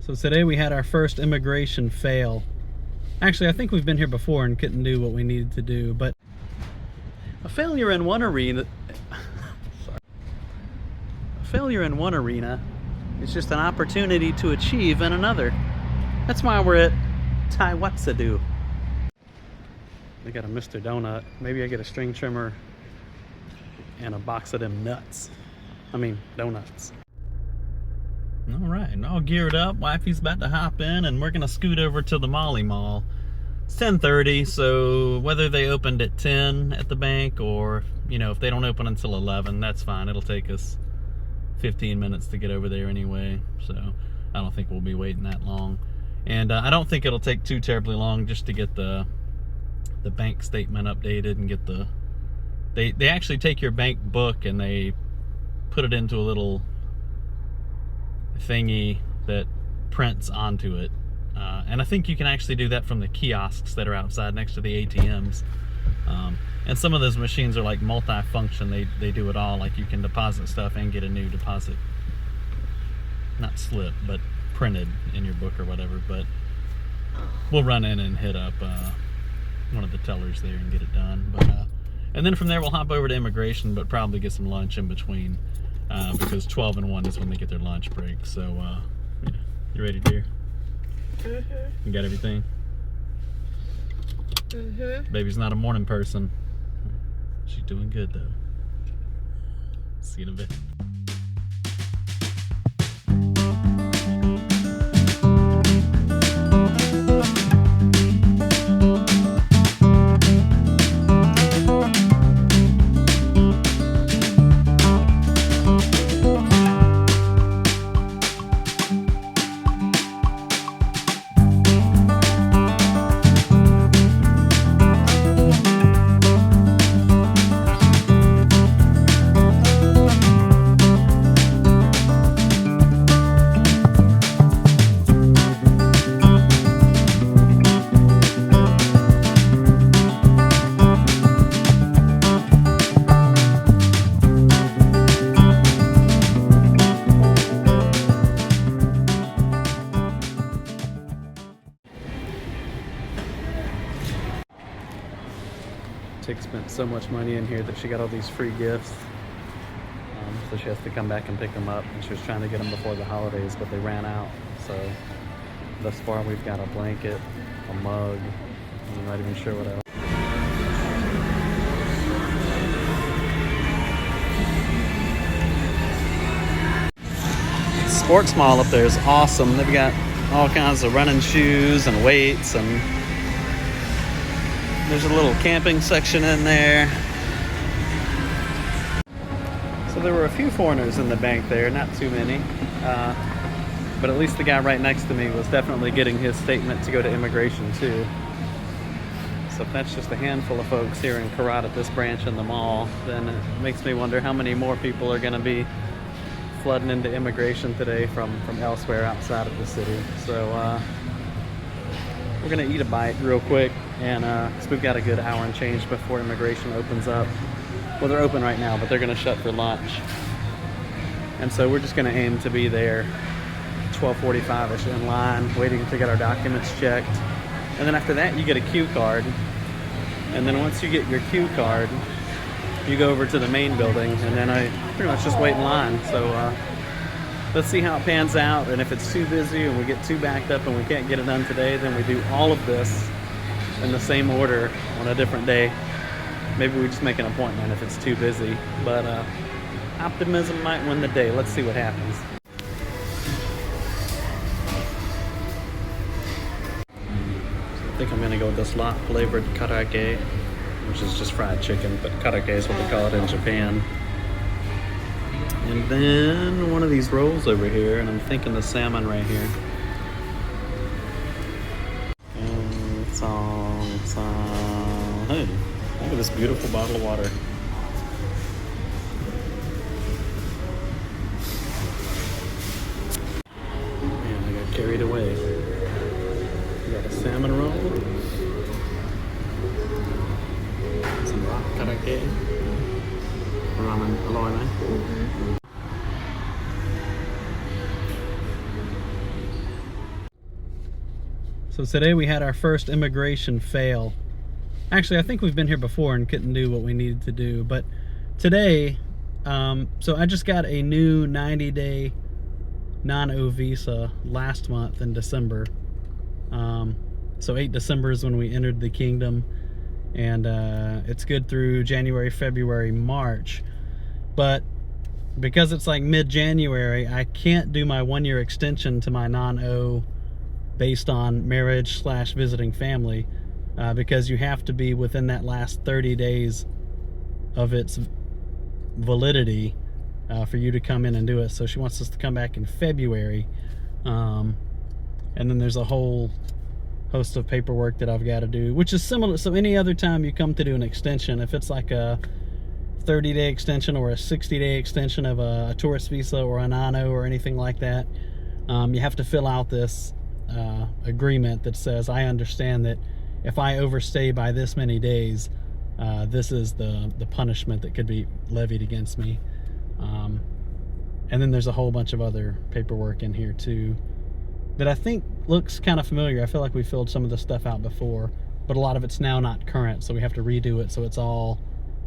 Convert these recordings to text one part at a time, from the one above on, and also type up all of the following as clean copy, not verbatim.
So today we had our first immigration fail. Actually, I think we've been here before and couldn't do what we needed to do, but a failure in one arena is just an opportunity to achieve in another. That's why we're at Taiwatsadu. We got a Mr. Donut. Maybe I get a string trimmer and a box of them nuts. I mean, donuts. All right, all geared up. Wifey's about to hop in, and we're gonna scoot over to the Mall. It's 10:30, so whether they opened at 10 at the bank or, you know, if they don't open until 11, that's fine. It'll take us 15 minutes to get over there anyway, so I don't think we'll be waiting that long. And I don't think it'll take too terribly long just to get the bank statement updated and get the... They actually take your bank book and they put it into a little thingy that prints onto it, and I think you can actually do that from the kiosks that are outside next to the ATMs, and some of those machines are like multi-function. They do it all, like you can deposit stuff and get a new deposit, not slip, but printed in your book or whatever. But we'll run in and hit up one of the tellers there and get it done, but and then from there we'll hop over to immigration, but probably get some lunch in between. Because 12 and 1 is when they get their lunch break. So, yeah. You ready, dear? Mm-hmm. You got everything? Mm-hmm. Baby's not a morning person. She's doing good, though. See you in a bit. Tick spent so much money in here that she got all these free gifts, so she has to come back and pick them up, and she was trying to get them before the holidays, but they ran out. So thus far we've got a blanket, a mug, I'm not even sure what else. The sports mall up there is awesome. They've got all kinds of running shoes and weights, and there's a little camping section in there. So there were a few foreigners in the bank there, not too many. But at least the guy right next to me was definitely getting his statement to go to immigration too. So if that's just a handful of folks here in Korat at this branch in the mall, then it makes me wonder how many more people are gonna be flooding into immigration today from elsewhere outside of the city. So we're gonna eat a bite real quick, and cause we've got a good hour and change before immigration opens up. Well, they're open right now, but they're gonna shut for lunch. And so we're just gonna aim to be there 12:45-ish in line, waiting to get our documents checked. And then after that, you get a Q card. And then once you get your Q card, you go over to the main building, and then I pretty much just wait in line. So let's see how it pans out, and if it's too busy and we get too backed up and we can't get it done today, then we do all of this in the same order on a different day. Maybe we just make an appointment if it's too busy, but optimism might win the day. Let's see what happens. So I think I'm gonna go with this lot flavored karage, which is just fried chicken, but karage is what they call it in Japan. And then one of these rolls over here, and I'm thinking the salmon right here. And hey, look at this beautiful bottle of water. Man, I got carried away. We got a salmon roll, some rock karage, ramen, aloy, man. So today we had our first immigration fail. Actually, I think we've been here before and couldn't do what we needed to do. But today, so I just got a new 90-day non-O visa last month in December. So 8 December is when we entered the kingdom. And it's good through January, February, March. But because it's like mid-January, I can't do my 1-year extension to my non-O based on marriage / visiting family, because you have to be within that last 30 days of its validity for you to come in and do it. So she wants us to come back in February, and then there's a whole host of paperwork that I've got to do, which is similar. So any other time you come to do an extension, if it's like a 30-day extension or a 60-day extension of a tourist visa or a non-O or anything like that, you have to fill out this agreement that says, I understand that if I overstay by this many days, this is the punishment that could be levied against me. And then there's a whole bunch of other paperwork in here too that I think looks kind of familiar. I feel like we filled some of the stuff out before, but a lot of it's now not current, so we have to redo it so it's all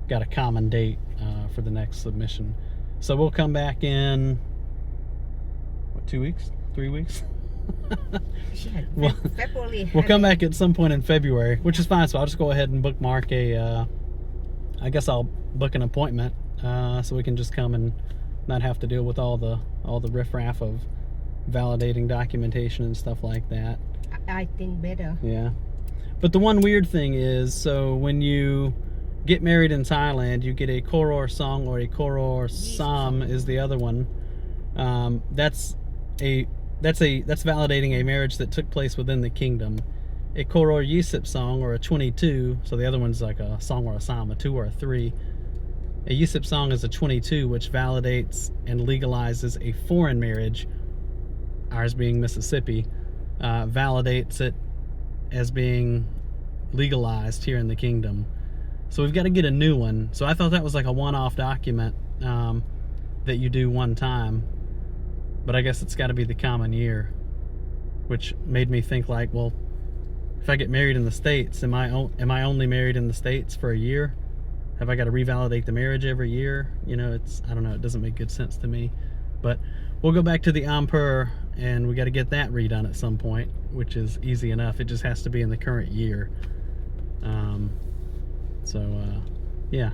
got a common date for the next submission. So we'll come back in, what, 2 weeks? 3 weeks? We'll come back at some point in February, which is fine. So I'll just go ahead and bookmark I guess I'll book an appointment so we can just come and not have to deal with all the riffraff of validating documentation and stuff like that. I think better. Yeah. But the one weird thing is, so when you get married in Thailand, you get a Koror song, or a Koror Sam is the other one. That's validating a marriage that took place within the kingdom. A Koror Yisip song, or a 22, so the other one's like a song or a psalm, a 2 or a 3. A Yisip song is a 22, which validates and legalizes a foreign marriage, ours being Mississippi, validates it as being legalized here in the kingdom. So we've got to get a new one. So I thought that was like a one-off document that you do one time. But I guess it's got to be the common year, which made me think like, well, if I get married in the States, am I only married in the States for a year? Have I got to revalidate the marriage every year? You know, I don't know, it doesn't make good sense to me. But we'll go back to the Ampur, and we got to get that redone at some point, which is easy enough. It just has to be in the current year. Yeah.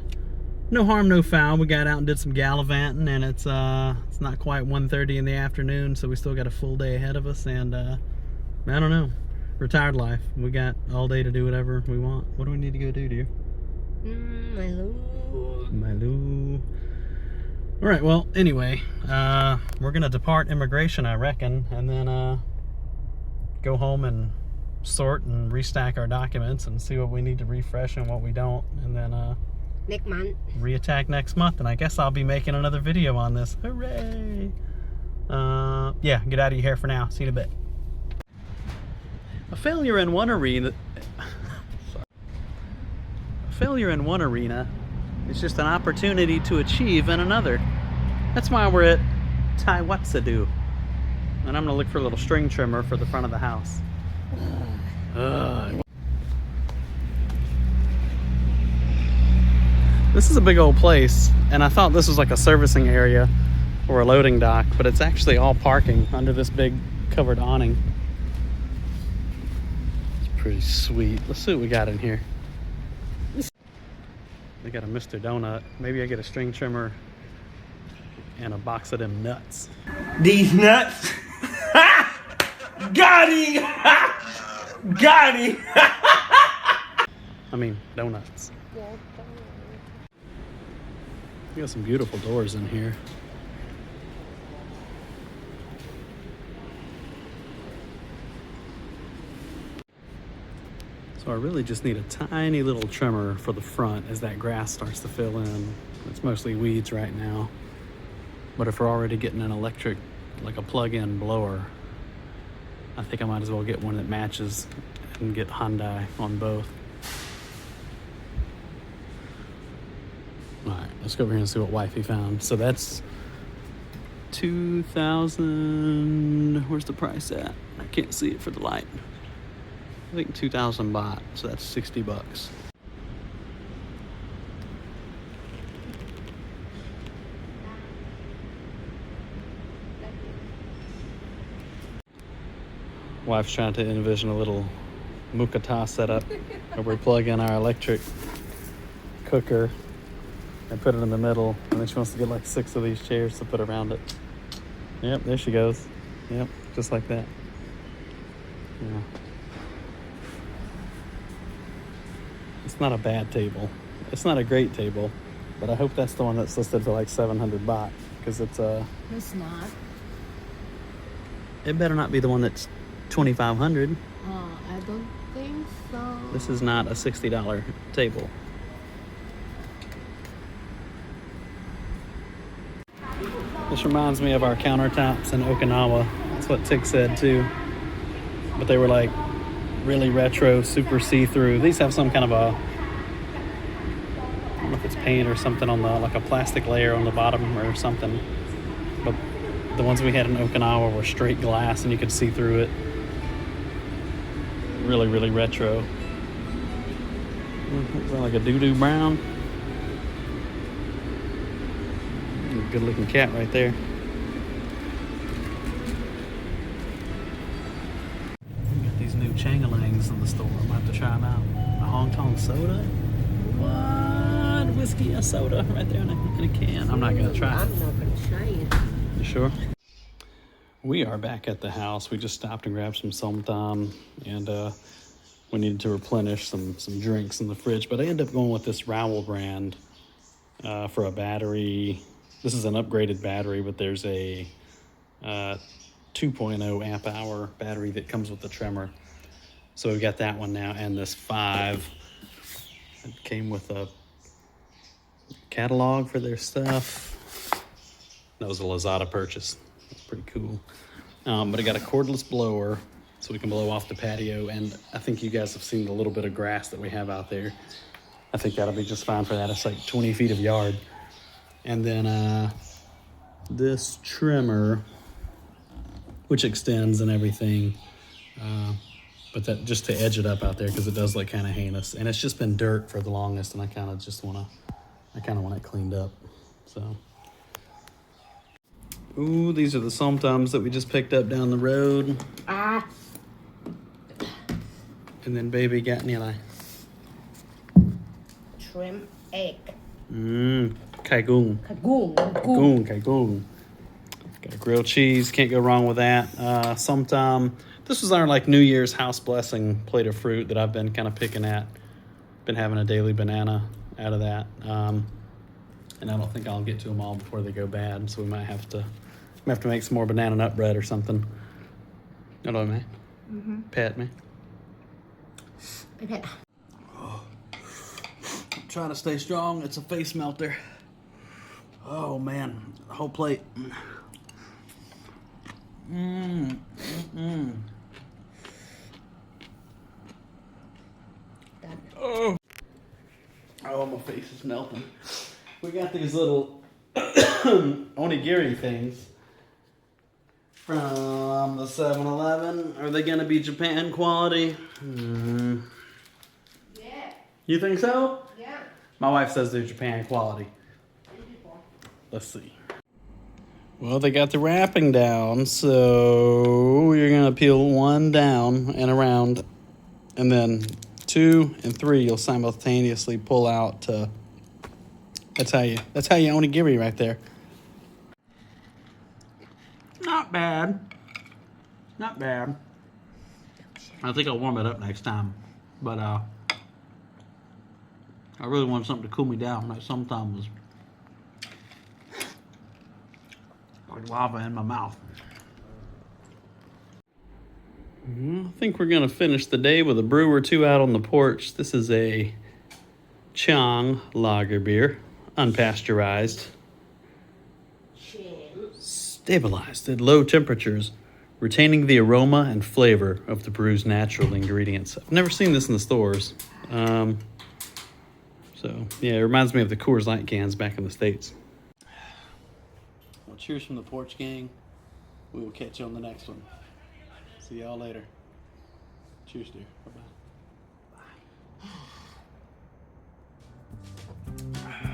No harm, no foul. We got out and did some gallivanting, and it's not quite 1:30 in the afternoon, so we still got a full day ahead of us. And I don't know, retired life. We got all day to do whatever we want. What do we need to go do, dear? My loo. All right. Well, anyway, we're gonna depart immigration, I reckon, and then go home and sort and restack our documents and see what we need to refresh and what we don't, and then next month reattack next month. And I guess I'll be making another video on this. Hooray! Yeah, get out of your hair for now. See you in a bit. A failure in one arena is just an opportunity to achieve in another. That's why we're at Thai Watsadu, and I'm gonna look for a little string trimmer for the front of the house. This is a big old place, and I thought this was like a servicing area or a loading dock, but it's actually all parking under this big covered awning. It's pretty sweet. Let's see what we got in here. They got a Mr. Donut. Maybe I get a string trimmer and a box of them nuts. These nuts? Got him! Got him! I mean, donuts. We got some beautiful doors in here. So I really just need a tiny little trimmer for the front as that grass starts to fill in. It's mostly weeds right now. But if we're already getting an electric, like a plug-in blower, I think I might as well get one that matches and get Hyundai on both. All right, let's go over here and see what wifey found. So that's 2,000, where's the price at? I can't see it for the light. I think 2,000 baht, so that's 60 bucks. Wife's trying to envision a little mukata setup where we plug in our electric cooker and put it in the middle, and then she wants to get like 6 of these chairs to put around it. Yep, there she goes. Yep, just like that. Yeah. It's not a bad table. It's not a great table, but I hope that's the one that's listed for like 700 baht, because it's It's not. it better not be the one that's 2,500. I don't think so. This is not a $60 table. This reminds me of our countertops in Okinawa. That's what Tig said too. But they were like really retro, super see-through. These have some kind of a, I don't know if it's paint or something on the, like a plastic layer on the bottom or something. But the ones we had in Okinawa were straight glass and you could see through it. Really, really retro. Is that like a doo-doo brown? Good looking cat right there. We got these new Changalangs in the store. I'm gonna have to try them out. A Hong Kong soda? What? Whiskey and soda right there in a can. I'm not gonna try it. I'm not gonna try it. You sure? We are back at the house. We just stopped and grabbed some somtam, and we needed to replenish some drinks in the fridge. But I ended up going with this Rowell brand for a battery. This is an upgraded battery, but there's a 2.0 amp hour battery that comes with the trimmer. So we've got that one now, and this 5. It came with a catalog for their stuff. That was a Lazada purchase. That's pretty cool. But I got a cordless blower, so we can blow off the patio, and I think you guys have seen the little bit of grass that we have out there. I think that'll be just fine for that. It's like 20 feet of yard. And then this trimmer, which extends and everything, but that just to edge it up out there because it does look kind of heinous. And it's just been dirt for the longest, and I kind of want it cleaned up. So, ooh, these are the somtams that we just picked up down the road. Ah. And then baby got nila. Shrimp egg. Kai gung. Kai gung. Got a grilled cheese, can't go wrong with that. Sometime, this was our like New Year's house blessing plate of fruit that I've been kind of picking at. Been having a daily banana out of that. And I don't think I'll get to them all before they go bad, so we might have to make some more banana nut bread or something. Hello, man. Pat me. Okay. Trying to stay strong. It's a face melter. Oh man, the whole plate. Oh, my face is melting. We got these little onigiri things from the 7-Eleven. Are they gonna be Japan quality? Yeah. You think so? Yeah. My wife says they're Japan quality. Let's see. Well, they got the wrapping down, so you're gonna peel 1 down and around, and then 2 and 3 you'll simultaneously pull out to. That's how you onigiri right there. Not bad. Not bad. I think I'll warm it up next time, but I really want something to cool me down. Like sometimes was like lava in my mouth. I think we're gonna finish the day with a brew or two out on the porch. This is a Chang lager beer, unpasteurized, stabilized at low temperatures, retaining the aroma and flavor of the brew's natural ingredients. I've never seen this in the stores. So, yeah, it reminds me of the Coors Light cans back in the States. Well, cheers from the porch, gang. We will catch you on the next one. See y'all later. Cheers, dear. Bye-bye. Bye.